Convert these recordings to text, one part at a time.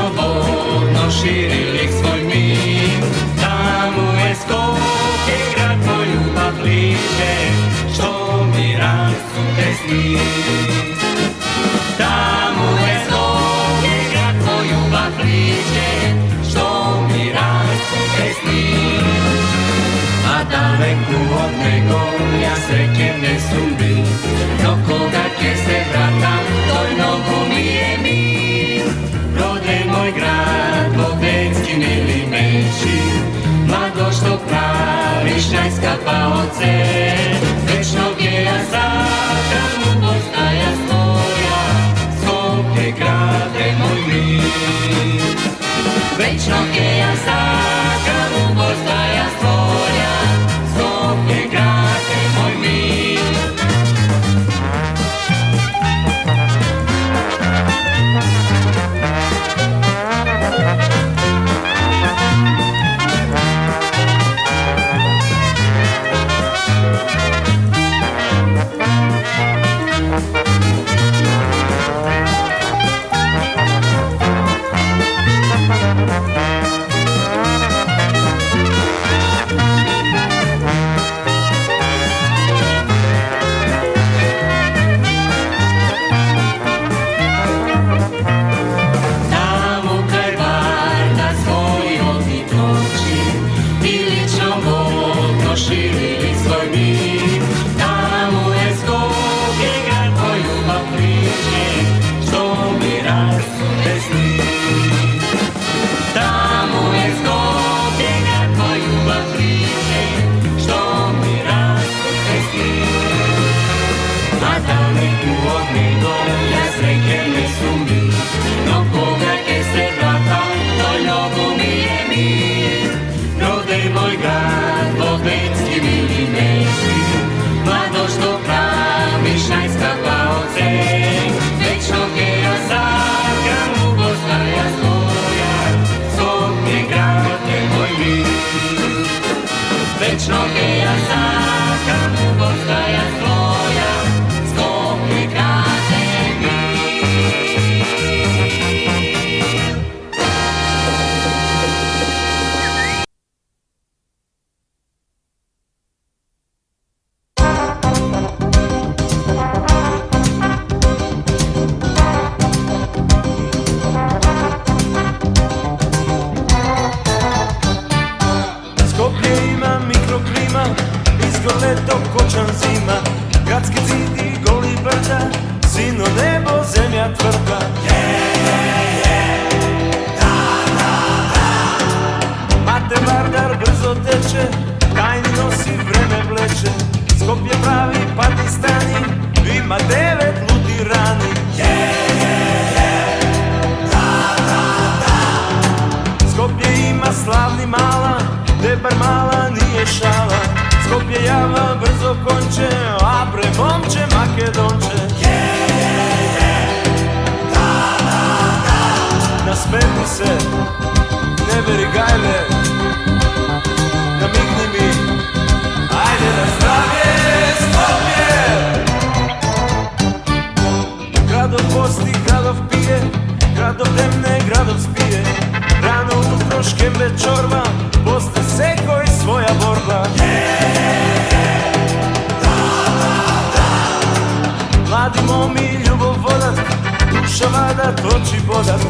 slobodno širili svoj mir. Tamo je Skopje, grad tvoj ljubav bliže, što mi rasute sni. Tamo je Skopje, grad tvoj ljubav bliže, što mi rasute sni. A daleku od nego ja srećem ne sumbi, no koga će se vratam, toj nogu mi je mir. Rode moj grad, Bogdenski mili meči, mlado što praviš najskapa oce, večnog je ja sakram u postaja svoja, Skopje grade moj mir. Večnog je ja sakram u postaja svoja, Skopje grade moj mir. Širili svoj mir, tamo je Skopje, grad tvoj ljubav bliže, što mi rasute sni. Tamo je Skopje, grad tvoj ljubav bliže, što mi rasute sni. A daleku od nego ja srećem ne sumbi, no koga će se vratam, toj nogu mi je mir. Rode moj grad, Bogdenski mili meči, mlado što praviš najskapa oce, večnog je ja sakram u postaja svoja, Skopje grade moj mir. Večnog je ja sakram u postaja svoja, Skopje grade mir. Leto, kočan zima, gradski zid i goli brda, sino nebo, zemlja tvrda. Mate Vardar brzo teče, tajni nosi vreme vleče, Skopje pravi Pakistani, ima 9 ludi rani. Skopje ima slavni mala, debar mala nije šala, Skopje java brzo konče, a pre momče Makedonče. Nasmeni se, ne veri gajle, namigni mi, ajde na zdravje Skopje. Gradov posti, gradov pije, gradov temne, gradov spije, rano utro škembe čorba, posle seko i svoja borba. Mladi momi ljubov vodat, duša vadat, oči bodat,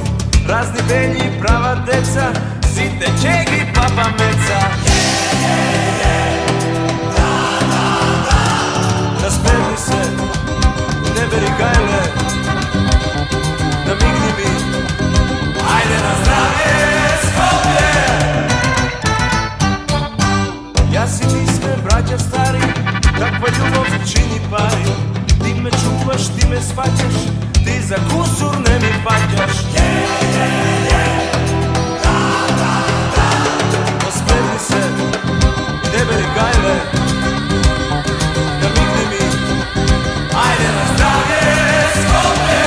razni belji, prava deca, site čegi, papa meca. Nasmeni se, ne veri gajle, namigni mi, ajde na zdravje Skopje. Ja si ti sme braća stari, takva ljubav čini pari, ti me čuvaš, ti me shvaćaš, ti za kusur ne mi paćaš. Nasmeni se, ne veri gajle, namigni mi, ajde na zdravje Skopje.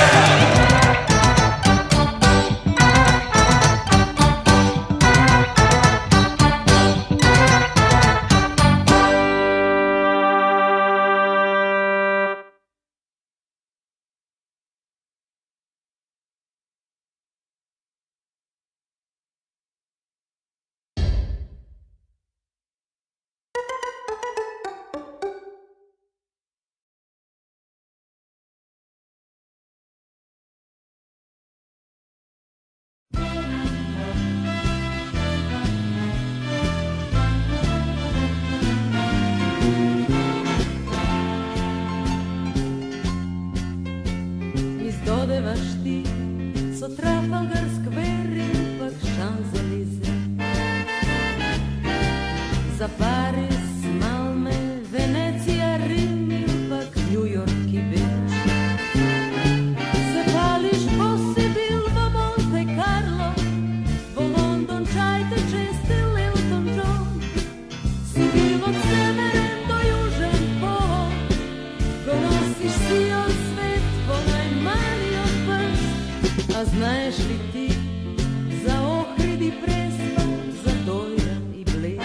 Trafalgar Square ili pak Champs-Élysées. Za Paris, Malme, Venecija, Rim ili pak New York i Beč. Zapališ Possibil vo Monte Carlo, vo London čajte česte Elton John. Sudil od severen do južan pol, donosiš si od svet po najmanji od prst. A znaš li ti za Ohrid i Prespa, za Dojran i Bled,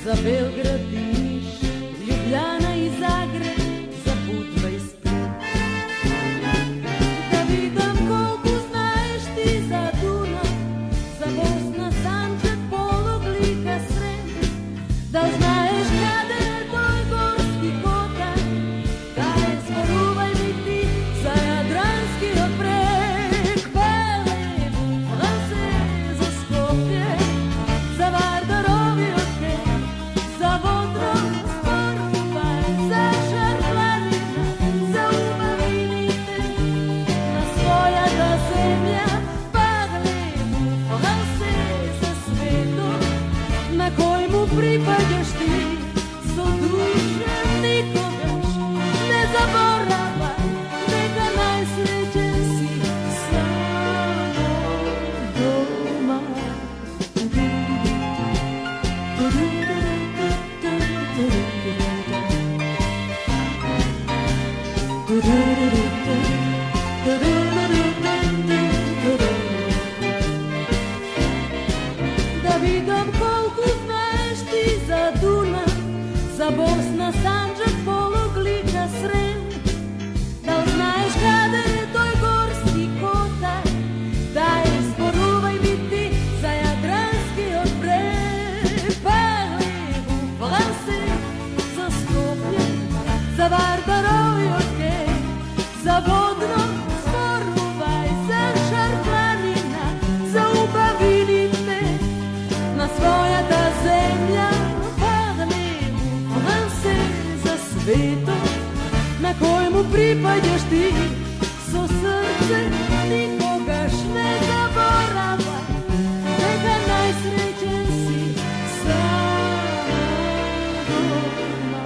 za Belgrad i Niš, Ljubljana i Zagreb, za Budva i Split? Da vidim koliko znaš ti za Dunav, za Bosna, Sandžak, Polog, Lika, Srem. Da znaš kada je toj Gorski Kotar, da je zboruvaj mi ti za Jadranski oprek. Pelevu, Franse, za Skopje, za Vardarovi okrek, za Vodrom, Sporuvaj, za Šarplanina, za Umavinite, na svoja ta zemlja. Pelevu, Franse, za svetu na kojmu pripadaš ti, so dušem nikogaš ne zaboravaj, neka najsrećen si samo doma. Da vidim koliko znaš ti za Dunav, za Bosna, Sandžak, Polog, Lika, Srem. Da li znaš kada je toj Gorski Kotar, da je zboruvaj mi ti za Jadranski oprek. Pelevu, Franse, za Skopje, za Vardarovi okrek, za Vodrom, Sporuvaj, za Šarplanina, za Ubavinite, na svoja ta zemlja. Pelevu, Franse, za sveto na kojemu pripadaš ti, so srce nikogaš ne zaborava, neka najsrećen si samo doma.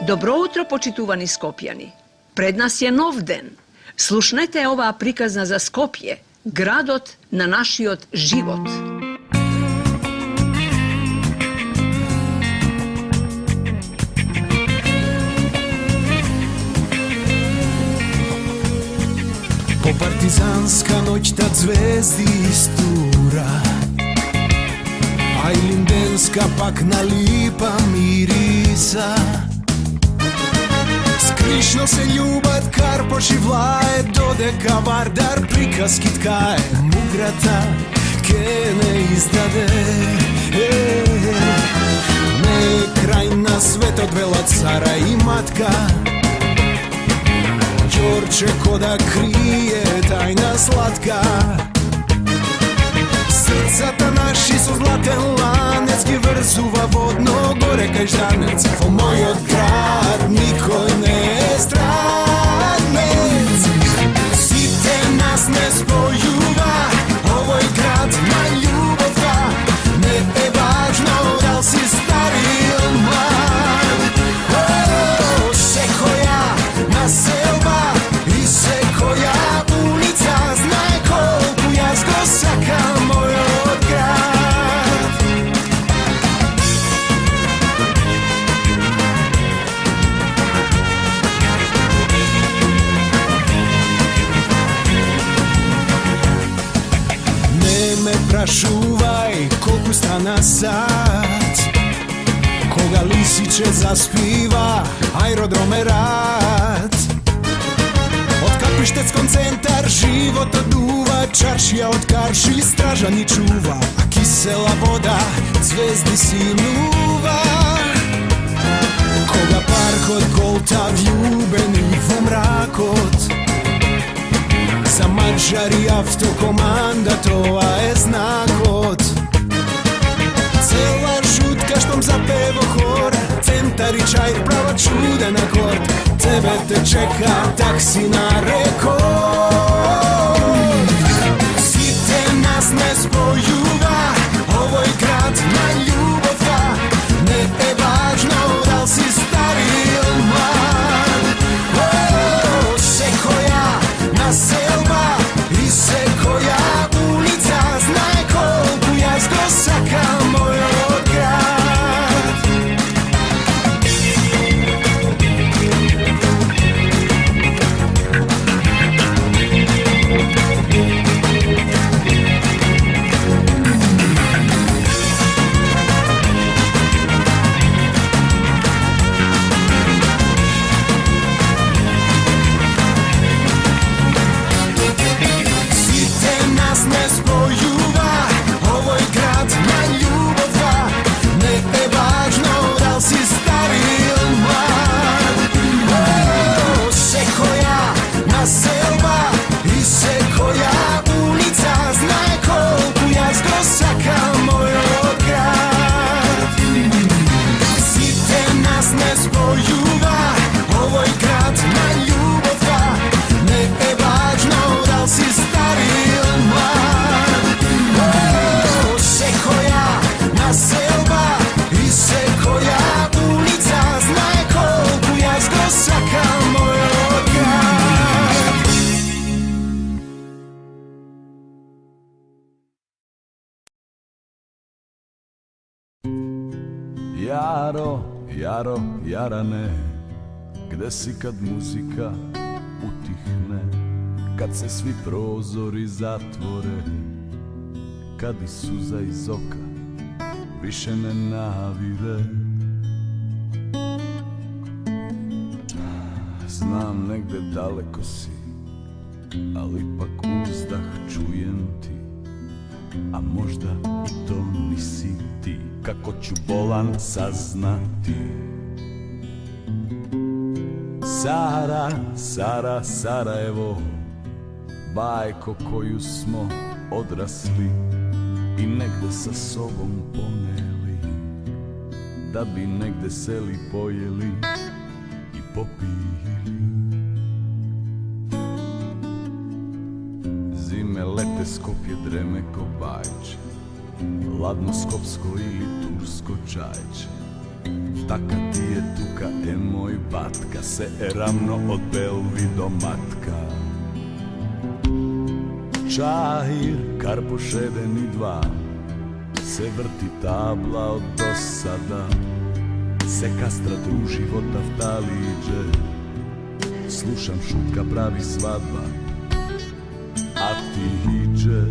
Dobro utro, počituvani Skopjani. Pred nas je nov den. Slušnajte ova prikazna za Skopje, gradot na našiot život. Partizanska noć tad zvezdi istura, a i lindenska pak na lipa mirisa. Skrišno se ljubat Karpoš i Vlaje, dodeka Vardar prikaski tkaje, Mugrata kene izdade. Ne krajna svetodvela cara i matka, Đorđe koda krije tajna slatka. Srca ta naši su zlaten lanec, ki vrzuva vodno gore kaj ždanec. Po moj od grad nikoj ne je stranec. Site nas ne spojuva, ovoj grad ma ljubova. Ne je važno da li si stari ili mlad. Se koja naselba i se koja ulica, znaj koliko jazgo saka moj od grad. na sat. Koga lisiće zaspiva, aerodrome rat. Od Kapišteckom centar život oduva, čaršija od karši stražani čuva, a kisela voda zvezdi sinuva. Koga park od Kolta vljubeni u mrakot, za Mađari avtokomanda tova je znakot. Cela žutka štom za pevo hor, centar i čaj prava čuda na kort. Tebe te čeka taksi na rekord. Svite nas ne spojuva, ovoj grad na ljubova. Ne je važno da li si stari ili mlad. Se koja naselba i se koja ulica, znaj koliko ja zgrosaka moj grad. Svite nas ne spojuva, ovoj grad na ljubova. Ne je važno da li si stari ili mlad. Se koja naselba i se koja ulica, znaj koliko ja zgrosaka moj grad. Svite nas ne spojuva, ovoj grad na ljubova. Ne je važno da li si stari ili mlad. Se koja naselba i se koja ulica, znaj koliko ja zgrosaka moj grad. Jaro, Jaro, Jarane, gde si kad muzika utihne, kad se svi prozori zatvore, kad i suza iz oka više ne navire. Znam negde daleko si, ali ipak uzdah čujem ti, a možda i to nisi ti, kako ću bolan saznati. Sara, Sara, Sarajevo, bajko koju smo odrasli i negde sa sobom poneli, da bi negde seli pojeli i popili. Zime lete, Skopje dreme ko bajče, ladno skopsko ili tursko čajče. Taka ti je tuka, moj batka, se ravno od Belvi do Matka. Čahir, Karpoš 1 i 2, se vrti tabla od dosada. Se kastra druži voda vtaliđe, slušam šutka pravi svadba, a ti hiđe.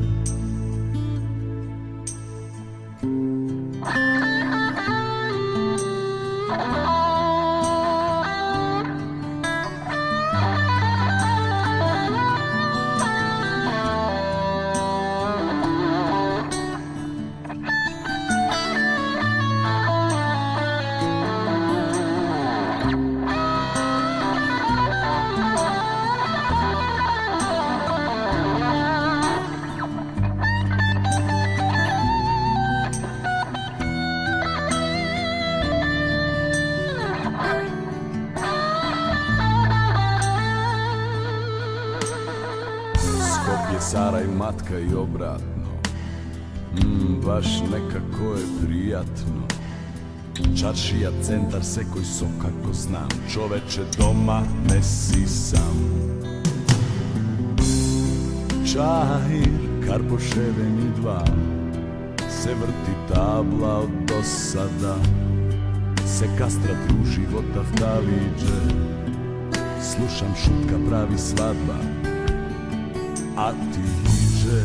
Sara i Matka i obratno, baš nekako je prijatno. Čaršija, centar, sekoj sok kako znam, čoveče doma ne sisam. Čahir, Karpoš 1 i 2, se vrti tabla od dosada. Se kastra druži voda vtaliđe, slušam šutka pravi svadba, a ti hiđe.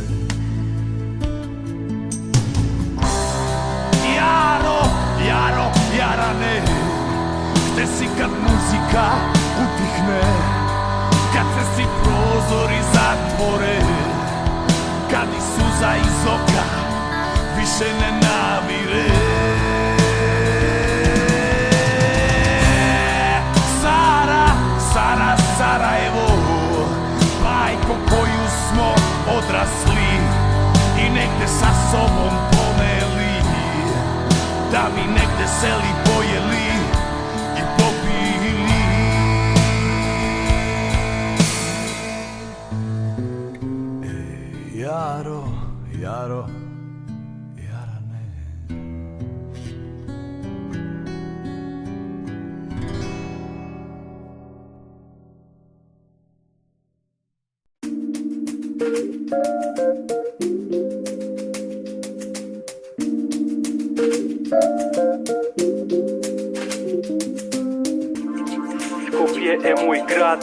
desi kad muzika utihne, kad se svi prozori zatvore, kad i suza iz oka više ne navire. Sara, Sarajevo, bajko koju smo odrasli i negde sa sobom poneli, da bi negde seli pojeli i popili. Jaro, Jaro, Jarane. Skopje je moj grad,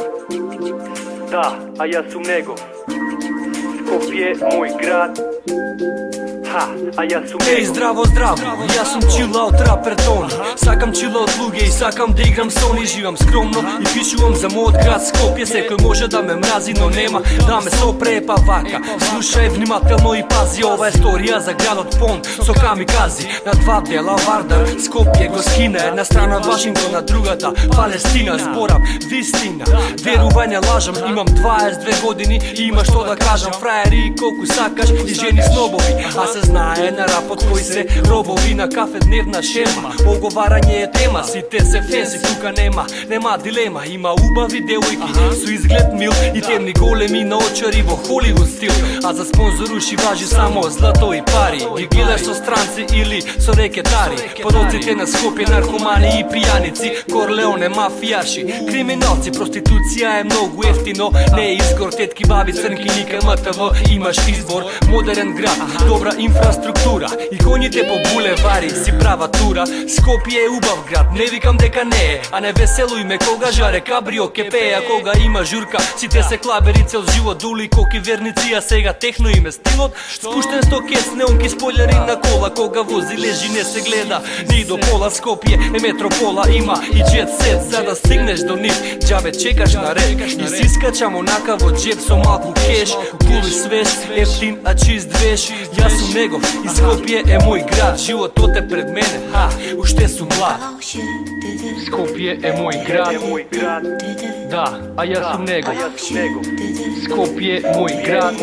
da, a ja sam njegov. Skopje moj grad, ha, a ja sam njegov. Ej, zdravo, zdravo, ja sam chilla od raper ton. Sakam chilla od luge i sakam da igram son i živam skromno. I pišuvam za moj grad Skopje, se koji može da me mrazi, no nema da me sopre pa vaka. Slušaj vнимателно i pazi, ova je storija za grad od Pon, so kamikazi. Na dva dela Vardar, Skopje go skine, jedna strana Washingtona, drugata Palestina. Zboram vistina, vjeruvanja lažam, imam 22 godini i ima što da kažem. Frajeri koliko sakaš i ženi snobovi, a se znaje na rap od koji se robovi. Na kafe dnevna šema, ogovaranje je tema, site se fancy, tuka nema dilema. Ima ubavi devojki, su izgled mil i temni golemi naočarivo Hollywood stil. A za sponzoruši važi samo zlato i pari. Gi gledaš so stranci ili so reketari, podocite na Skopje narkomani i pijanici, Corleone, mafijaši, kriminalci. Prostitucija je mnogo jeftino, ne izgor, tetki, babi, crnki, nikad MTV, imaš izbor. Modern grad, dobra infrastruktura i konjite po bulevari, si prava tura. Skopje je ubav grad, ne vikam deka ne, a ne veseluj me koga žare kabrio kepeja, koga ima žurka, site se klaberi cel život, duli koki vernici, a sega tehno ime stilot. Spušten stokec, neonki spoileri na kola, koga vozi leži ne se gleda ni do pola. Skopje je metropola, ima i jet set, sada stigneš do njih, džabe čekaš na red i siskačamo nakavo džep so malku keš. Cool i svež, jeftin a čist veš, ja sam njegov i Skopje je moj grad, život ote pred mene, ha, ušte su mlad. Skopje je moj grad, da, a ja sam njegov. Skopje je moj grad,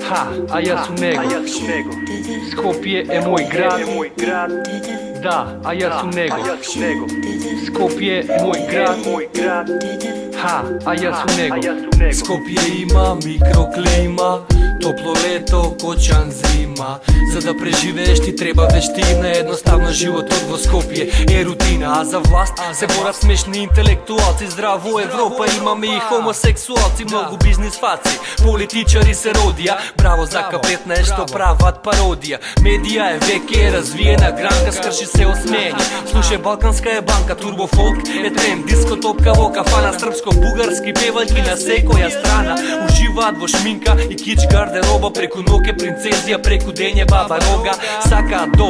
ha, a ja sam njegov. Skopje je moj grad, da, a ja sam njegov. Skopje je moj grad, ha, a ja sam njegov. Skopje ima mikroklima, toplo leto, kočan zima. Za da preživeš ti treba veština, jednostavno život odvo Skopje je rutina. A za vlast se borat smešni intelektualci, zdravo Evropa, imame i homoseksualci, mnogo biznis faci, političari se rodija. Bravo za K15 što pravat parodija, medija je veke razvijena granka, skrši se osmenje. Slušaj, balkanska je banka, turbo folk je trend, disko topka voka, fana srpsko-bugarski pevaljki na sekoja strana. Uživa dvo šminka i kič garderoba, preko noke princezija, preko denje baba roga. Saka do,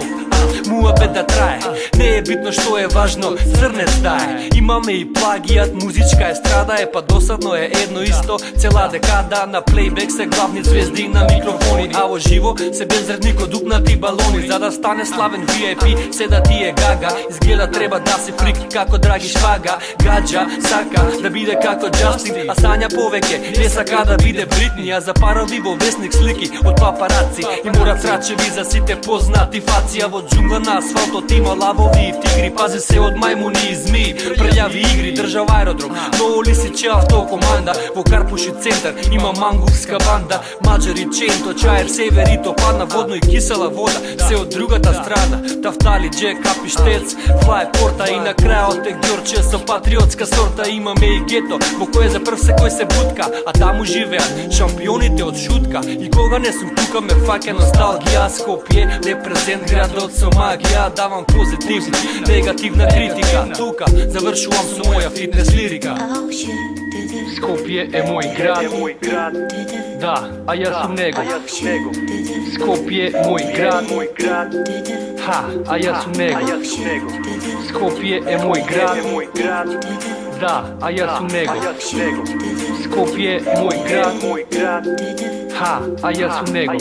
mu opet da traje, ne je bitno što je važno, crnec daje. Imame i plagijat, muzička estrada je pa dosadno je jedno isto, cela dekada. Na playback se glavni zvezdi na mikrofoni, a ovo živo se bezredniko dupnati baloni. Za da stane slaven VIP, seda ti je gaga, izgleda treba da si frik kako dragi švaga. Gađa, saka, da bide kako Justin, a sanja poveke, ljesaka da bide Britney. A za parodivo vesnik sliki od paparaci i mora tračevi za site poznati faci. A od džungla na asfalto tima lavovi i tigri, pazi se od majmuni i zmiji, prljavi igri, država aerodrom, Novo Lisiće autokomanda. Vo Karpuši centar ima manguvska banda, Mađari čento, čajer sever i to padna vodno i kisela voda se od drugata strana. Taftali, džek, kapi, štec, fly porta i na kraja od tek Gjorče so patriotska sorta. Imame i geto, vo koje za prv se koji se butka, a tamo žive šampionite od šutka. I koga ne sum tuka me fake nostalgija, Skopje reprezent grad od so magija. Davam pozitivna, negativna kritika, tuka, završuvam su moja fitness lirika. Skopje je moj grad, da, a ja sam njegov. Skopje je moj grad, Ha, a ja sam nego. Skopje je moj grad. Da, a ja sam nego. Skopje je moj grad. Ha, a ja sam nego.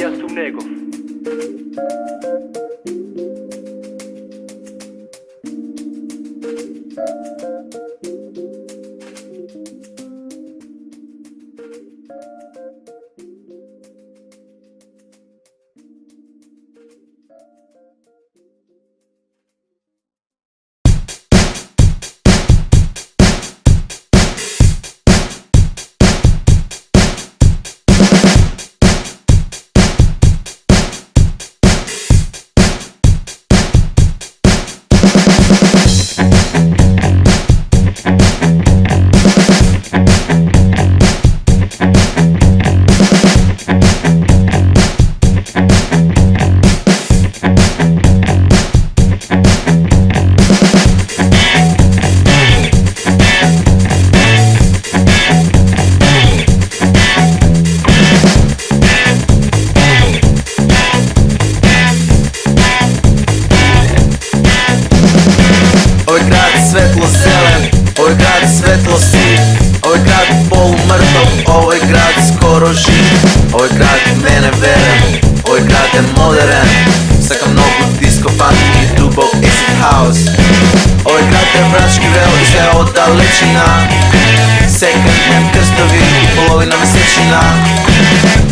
Svetlo zelen, ovaj grad svetlo siv, ovaj grad polumrtov, ovaj grad skoro živ. Ovaj grad mene veren, ovaj grad je modern, saka mnogo disco, funk i dubok acid house. Ovaj grad je brački veo i sve od dalečina, second hand krstovi i polovina mesečina.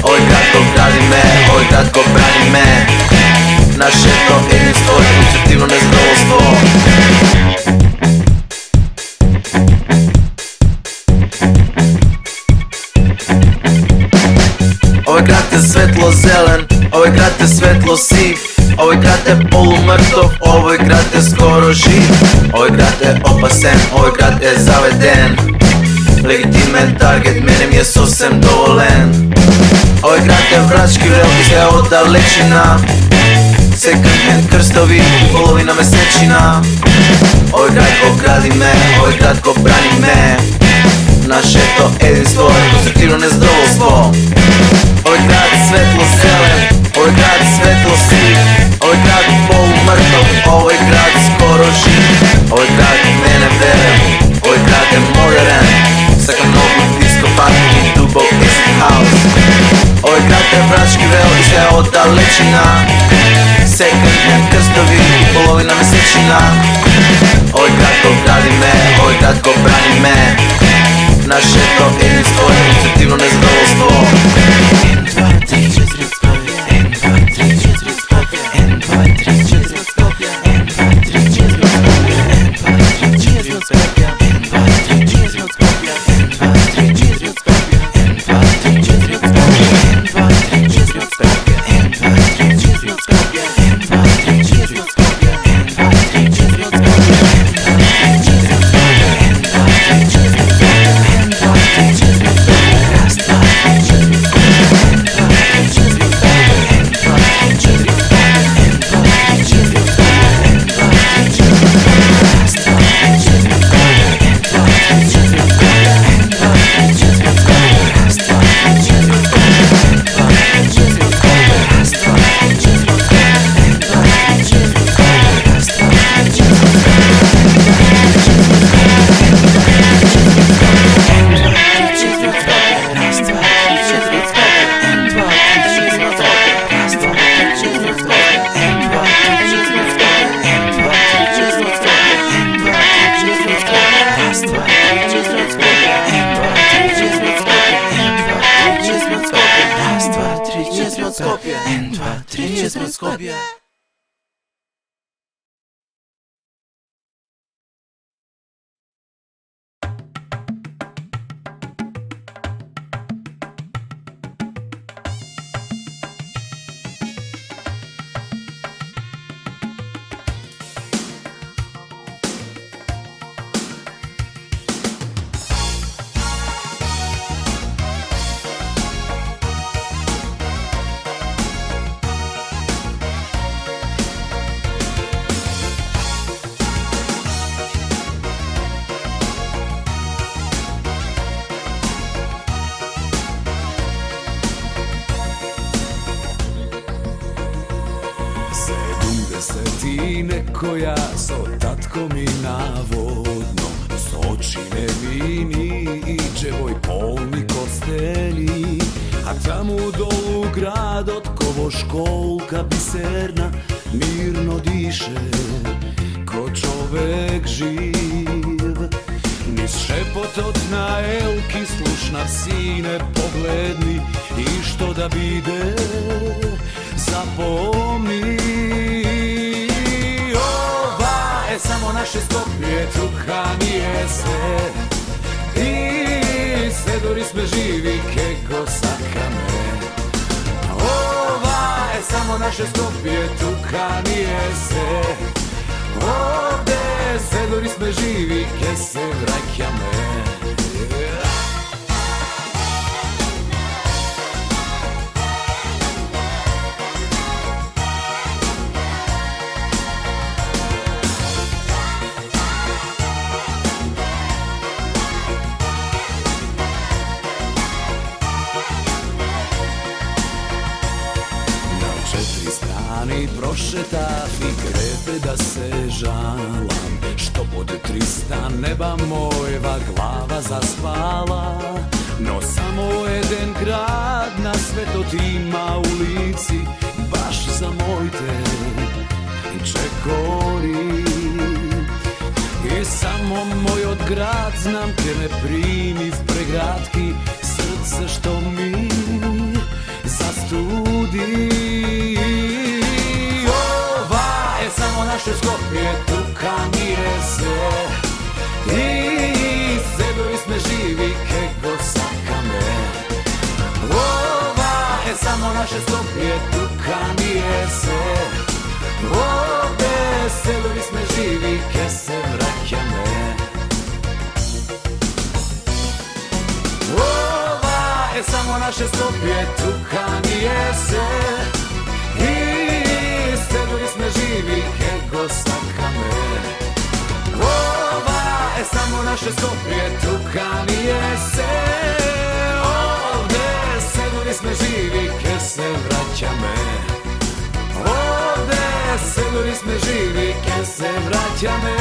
Ovaj grad ko gradi me, ovaj grad ko brani me, naše to jedinstvo je konstruktivno nezadovoljstvo. Ovaj grad je svetlo zelen, ovaj grad je svetlo siv, ovaj grad je polumrtov, ovaj grad je skoro živ. Ovaj grad je opasen, ovaj grad je zaveden, legitimen target, mene mi je sosem dovolen. Ovaj grad je vrački vrel i sve od dalečina, second hand krstovi i polovina mesečina. Ovaj grad ko gradi me, ovaj grad ko brani me, naše to jedinstvo je konstruktivno nezadovoljstvo. Ovaj grad svetlo zelen, ovaj grad svetlo siv, ovaj grad polumrtov, ovaj grad skoro živ. Ovaj grad mene veren, ovaj grad je modern, saka mnogo disco, funk i dubok acid house. Ovaj grad je brački veo i sve od dalečina, second hand krstovi i polovina mesečina. Ovaj grad ko gradi me, ovaj grad ko brani me, naše to jedinstvo je konstruktivno nezadovoljstvo. sine koja so tatko mi navodno s očine vini i dževoj polni kosteli, a tamo dolu grad od kovo školka biserna mirno diše ko čovek živ. Niz šepotot na elki slušna sine pogledni i što da bide zapomni. Ova je samo naše Skopje, tuka nije sve i sedori sme živi keko sakame. Ova je samo naše Skopje, tuka nije sve. Ovde sedori sme živi ke se vraćame. Prošetaf i krete da se žalam, što pod 300 neba mojeva glava zaspala. No samo jedan grad na svetot ima ulici, baš za moj te čekori. I samo moj od grad znam gdje me primi v pregradki, srce što mi zastudi. Samo naše Skopje, tuka nije sve i sedori sme živi keko sakame. Ova je samo naše Skopje, tuka nije sve. Ovde sedori sme živi ke se vraćame. Ova je samo naše Skopje, tuka nije sve i sedori sme živi keko sakame. Ova je samo naše Skopje, tuka nije se. Ovde sedori sme živi ke se vraćame. Ovde sedori sme živi ke se vraćame.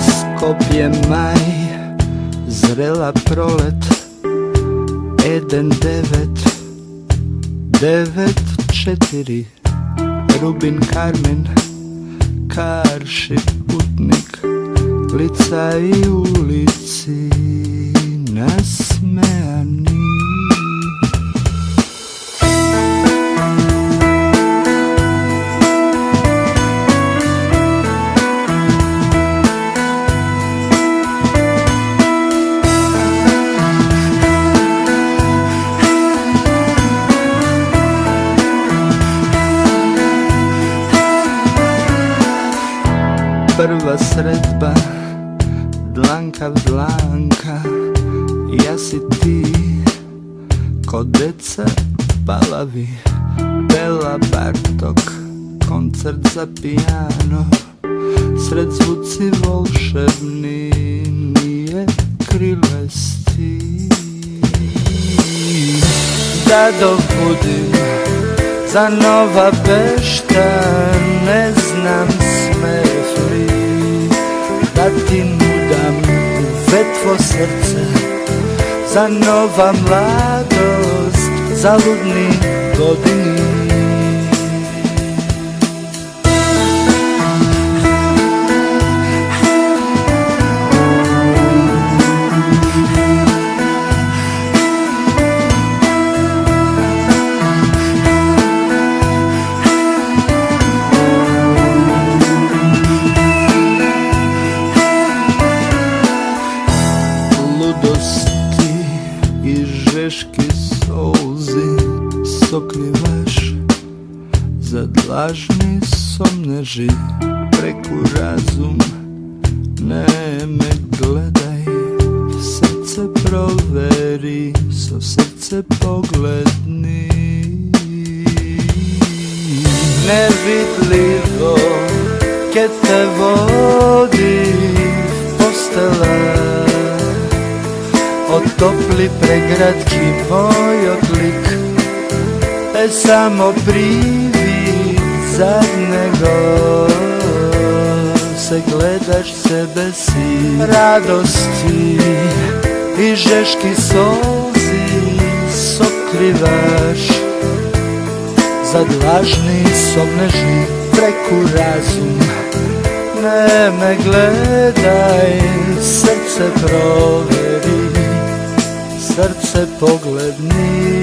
Skopje maj, zrela prolet, 1994, Rubin Karmen, Karši putnik, lica i ulici nasmejani. Prva sredba, dlanka v dlanka, ja si ti, ko deca palavi, Bela Bartok, koncert za pijano, sred zvuci volšebni, nije krilesti. Da dobudim za nova bešta, ne znam smeš li da ti nudam vetvo srce, za nova mladost, za ludni godini. Sokrivaš za lažni somneži, preku razum, ne me gledaj, srce proveri, so srce pogledni. Nevidljivo ke te vodi postela, otopli pregradki moj odlik, samo privid zadnjego, se gledaš sebe si, radosti i žeški solzi sokrivaš, za lažni somneži preku razum, ne me gledaj, srce proveri, srce pogledni.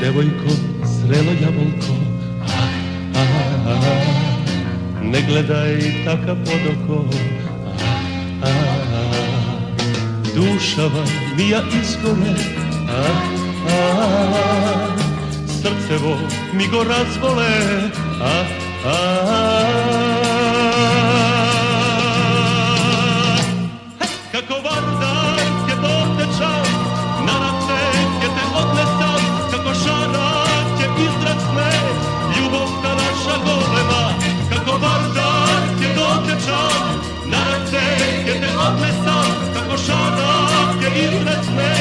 Devojko, zrelo jabolko, ne gledaj taka podoko. Dušava mija izgore, srcevo mi go razvole, kako vardar je dotečan, na raceke te odnesam, kako šarak je izrasne, ljubav ta naša golema. Kako vardar je dotečan, na raceke te odnesam, kako šarak je izrasne,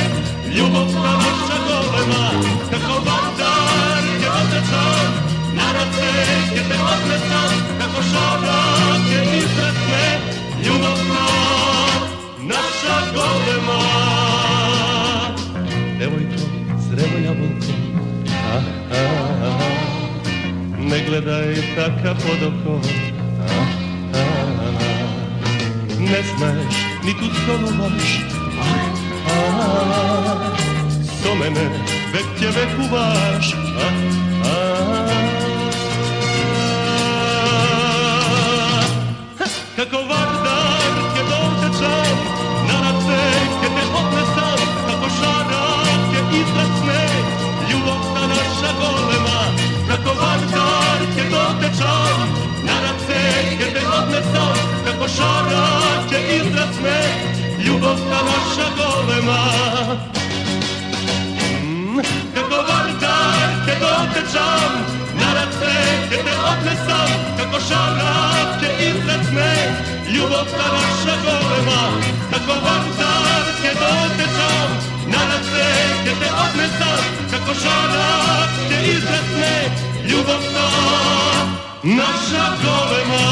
ljubav ta naša golema. Kako vardar je dotečan, na raceke te odnesam, kako šarak je izrasne, ljubav ta naša golema. Devojko, zrelo jabolko, ne gledaj taka podoko. Ne znaš, ni tu soluvaš, so mene vek tebe kuvaš. Kako vardar je dotečan, na raceke te odnesam, kako šarak je izrasne, ljubav ta naša golema. Kako vardar je dotečan, na raceke te odnesam, kako šarak je izrasne, ljubav ta naša golema. Kako vardar je dotečan, na raceke te odnesam, kako šarak je izrasne, ljubav ta naša golema. Kako vardar je dotečan, na raceke te odnesam, kako šarak je izrasne, ljubav ta naša golema.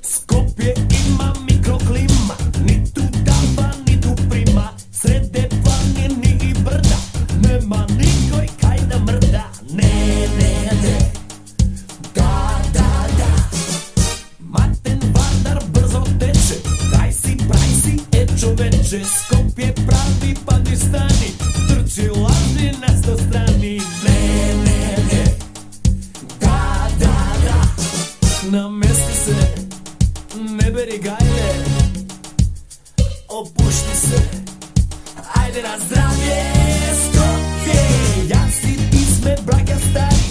Skopje ima mikroklima, ni tu dava, ni tu prima, srede planine i brda, nema nikoj kaj da mrda. Ne, ne, ne, da, da, da. Maten Vardar brzo teče, kaj si, praj si, čoveče. Skopje pravi pa ni stani, trči laži na 100 strani. Ne, ne, ne, da, da, da. Namesti se, ne beri gajle, opušti se, ajde na zdravje. Skopje, ja si pisme braga stari,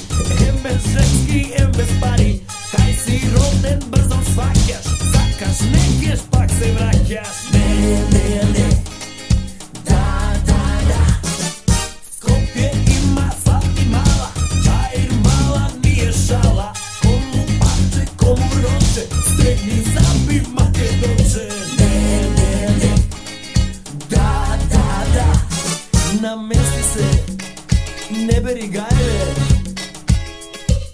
em bez ženski, em bez pari. Kaj si roden, brzo svakaš, zakaš, nekeš, pak se vraćaš. Ne, ne, ne, da, da, da. Skopje ima svaki mala, čajir mala nije šala. Komu pače, komu roče, stegni zabi make doče. Ne, ne, ne, da, da, da. Namesti se, ne beri gajle,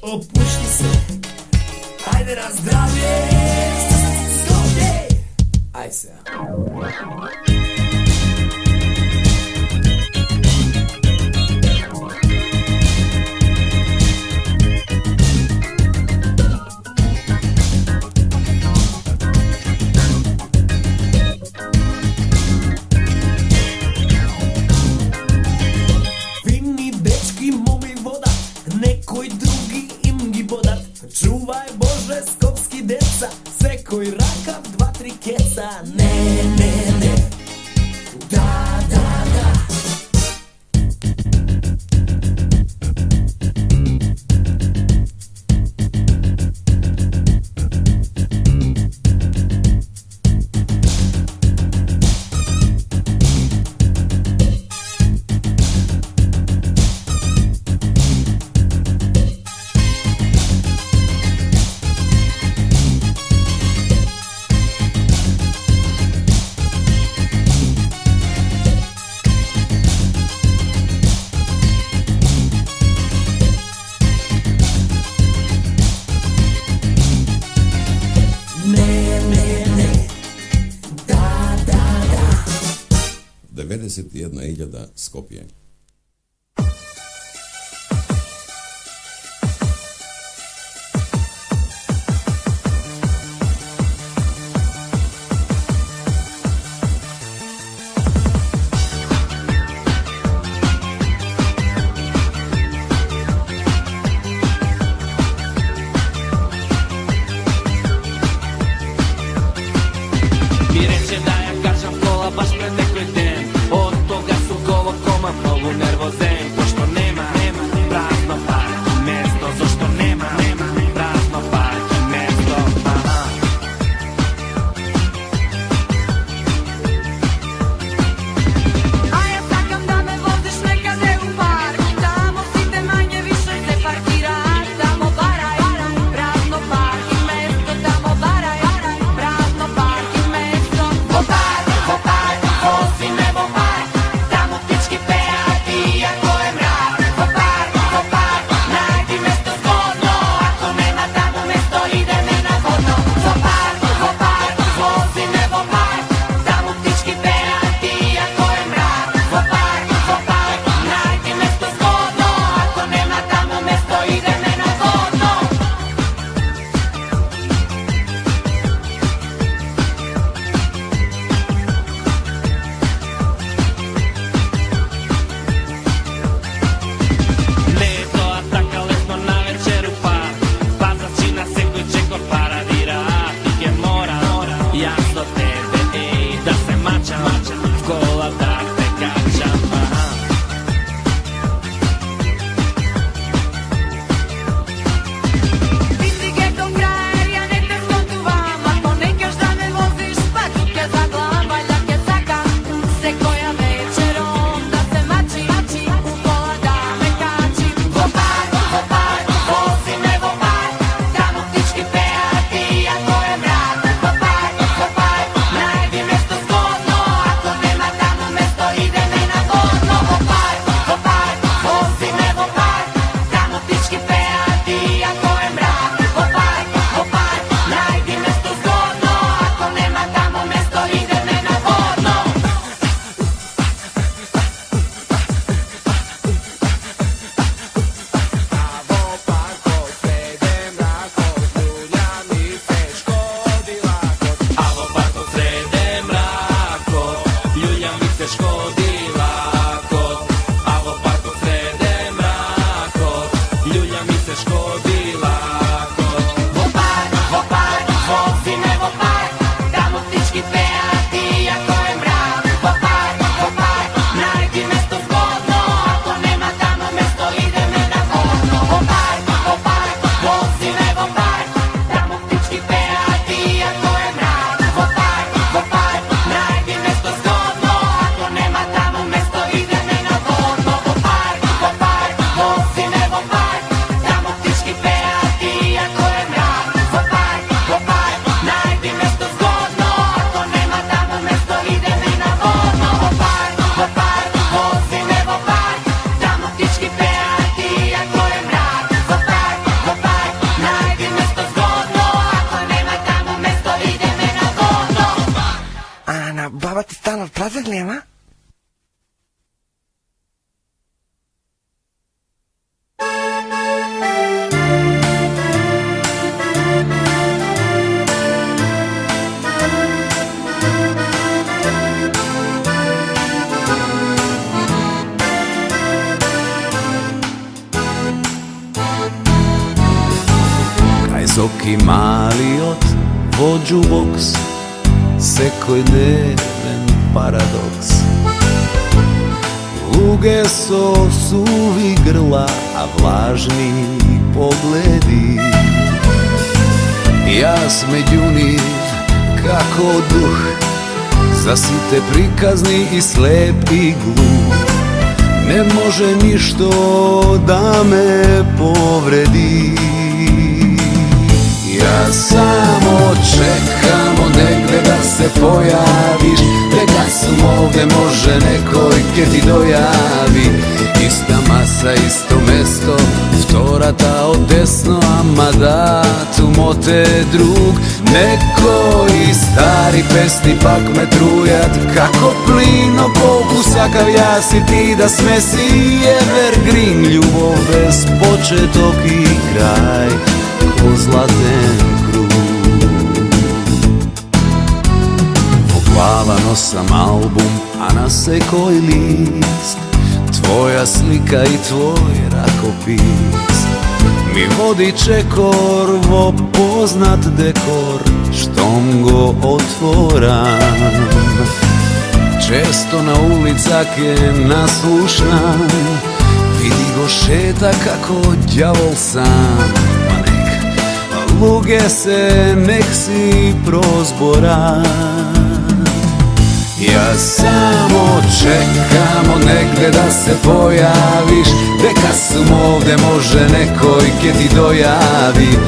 opušti se, ajde na zdravje. Skopje, aj se. Fini dečki momi voda, nekoj drugi im gi bodat. Čuvaj Bože skopski deca, sekoj rakav 2-3 keca. Ne, ne, ne, da, da, da. 21.000 Skopje. Mi reče da ja kažem kola baš pred nekoj den. Od toga su golo koma mnogo nervozen. Pošto nema prazno parki mesto. Zašto nema prazno parki mesto. Aha. A ja sakam da me voziš nekade u park. Tamo si te manje više se parkira. Tamo baraj, prazno parki mesto. Tamo baraj, prazno parki mesto. Vo park, vozi me vo park. Tamo ptički pevati iako je mrak. Vo park, najdi mesto zgodno. Ako nema tamo mesto ide me na vodno. Vo park, vozi me vo park. Tamo ptički pevati iako je mrak. Vo park, najdi mesto zgodno. Ako nema tamo mesto ide me na vodno. Leto attacca letno na večer u park. Pazačina se koji čeko paradira. Ti je mora, jasno tebe, ej, da se mačam. V kola da te kačam, aha. Ti si geto frajer, ja ne te skontuvam. Ako ne kaš da me voziš, pa ću te zaglam. Valjda ke sakam se koja večerom. Da se mači, u kola da me kači. Vo park, vozi me vo park. Tamo ptički pevati iako je mrak. Vo park, najdi mesto zgodno. Ako nema tamo mesto ide me na vodno. Vo park, vozi me vo park. Tamo ptički pevati iako je mrak. Vo park, najdi mesto zgodno. Ako nema tamo mesto ide me na vodno. A vo parku srede mrako, ljulja mi se škodila kod. A vo parku srede mrako, ljulja mi se škodila kod. Vo park, vozi me vo park. Tamo ptički pevati iako je mrak. Vo park, najdi mesto zgodno. Ako nema tamo mesto ide me na vodno. Vo park, vozi me vo park. Tamo ptički pevati iako je mrak. Vo park, najdi mesto zgodno. Ako nema tamo mesto ide me na vodno. Vo park, vozi me vo park. Tamo ptički pevati iako je mrak. Vo park, najdi mesto zgodno. Ako nema tamo mesto ide me na vodno. Vo park, vozi me vo park. Tamo ptički pevati iako je mrak. Vo park, najdi mesto zgodno. Ako nema tamo mesto ide me na vodno. Ana, baba ti stalno prazak nema? Kaj zoki mali od vođu boks, sekoj deven paradoks. Luge so suvi grla, a vlažni pogledi. Jas međuniv kako duh, zasite prikazni i slep i gluh. Ne može ništo da me povredi. Ja samo čekam od negde da se pojaviš, neka sum ovde može neko i ke ti dojavi. Ista masa, isto mesto, vtorata od desno, ama da tu mote drug. Neko i stari pesni pak me trujat, kako plino pokusakav ja si ti da smesi evergreen. Ljubov bez početok i kraj, ko zlaten krug. Poplavano sam album, a na sekoj list tvoja slika i tvoj rakopis. Mi vodi čekorvo poznat dekor, štom go otvoram. Često na ulicak je naslušnan, vidi go šeta kako đavol sam. Ma nek luge se, nek si prozboran. Ja samo čekam od negde da se pojaviš, neka sum ovde može neko i ke ti dojavi.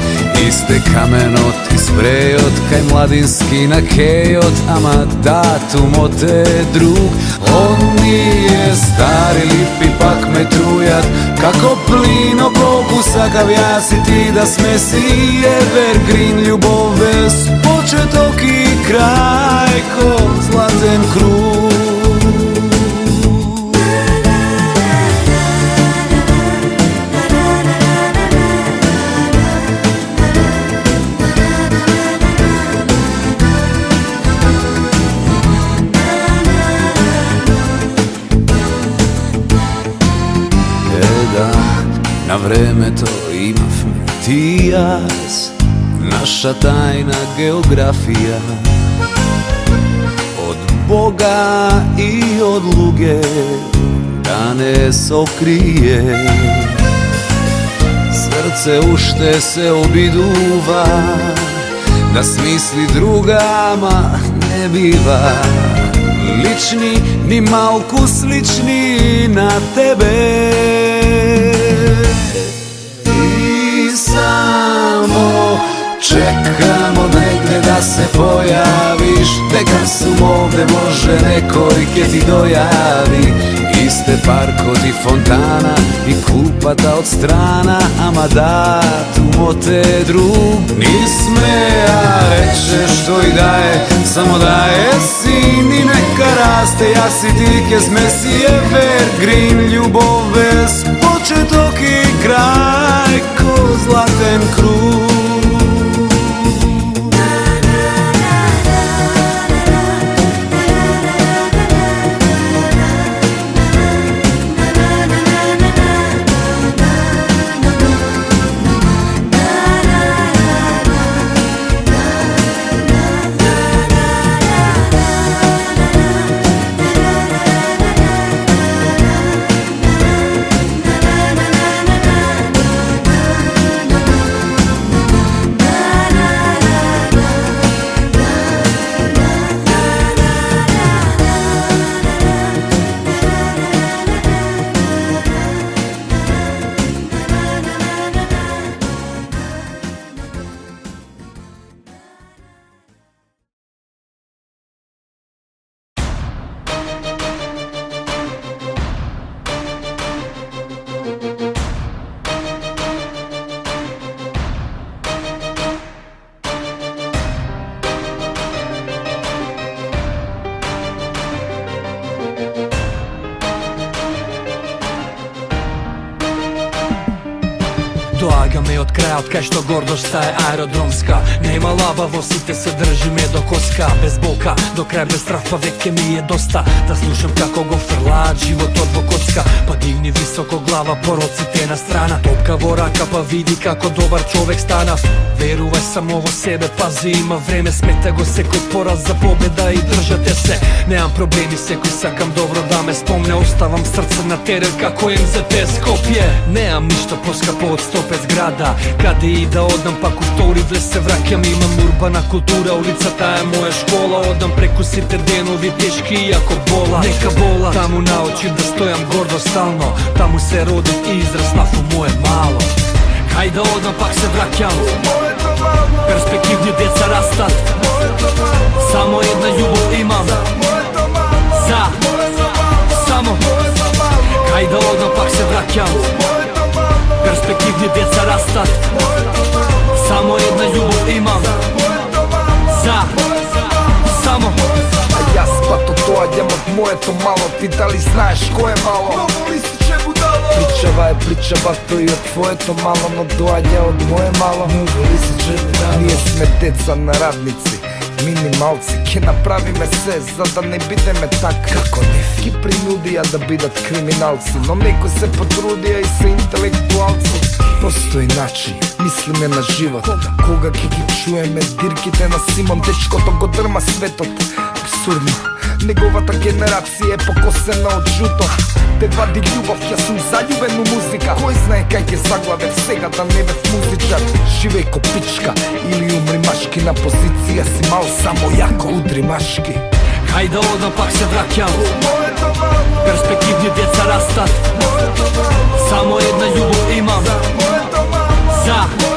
Iste kamenot i sprejot, kaj mladinski na kejot, ama datum od te drug. On nije stari lipi pak me trujat, kako plino pokusakav ja si ti da smesi evergreen. Ljubov bez početok i kraj, ko zlaten krug. Na vreme to imavme ti i jaz, naša tajna geografija. Od Boga i od luge da ne sokrije. Srce ušte se obiduva, da smisli drugama ne biva. Lični, ni malku slični na tebe. I samo čekamo negde da se pojaviš, neka sum ovde može neko i ke ti dojavi. Iste park od i fontana i kupata od strana, ama datum od te drug. Nisme, a reče što i daje, samo daje sin i neka raste. Ja si ti ke smesi evergreen, ljubov bez početok i kraj, ko zlaten krug. Doaga me od kraja, od kaj što gordost staje aerodromska. Nema labavosite se drži me do koska. Bez boka, do kraja bez strafa veke mi je dosta. Da slušam kako go frla, život odvo kocka. Pa digni visoko glava, porocite na strana. Topka voraka pa vidi kako dobar čovek stana. Veruvaj samo ovo sebe, pazi ima vreme. Smeta go se kod poraz za pobjeda i držate se. Nemam problemi se koji sakam dobro da me spomne. Ostavam srce na teren kako MZT Skopje. Nemam ništa poskapo od 105 zgrada. Kada i da odam pa kulturi vle se vrakjam. Imam urbana kultura, ulica ta je moja škola. Odam preko site denovi teški jako bola. Neka bola, tamo na oči da stojam gordo stalno. Tamo se rodim i izraz nafu moje malo. Hajde odam pak se vrakjam. Perspektivni djeca rastat. Samo jedna ljubav imam. za samo kaj da odmah pak se vraćam perspektivni djeca rastat samo jedna ljubav imam za samo A ja spato to, a idem od moje to malo. Ti da li znaš ko je malo? Pričava je pričava, to i od tvoje to malo. No dođe od moje malo. Nije sme deca na radnici, minimalci, ke napravi me sve, za da ne bide me tak. Kako ne? Ki prinudija da bidat kriminalci, no neko se potrudija i se intelektualci. Postoji način, mislim ne na život. Koga kiki čuje me, dirkite na Simon, dečko to go drma svetot. Absurdno, negovata generacija je pokosena od žuto. Te vadi ljubav, ja sam zaljuben u muzika. Koji znaje kaj je zaglave vsega, da ne već muzičar. Živej ko pička ili umri maški, na pozicija si mal samo jako udri maški. kaj da odmah pak se vraćam perspektivni djeca rastat samo jedna ljubav imam za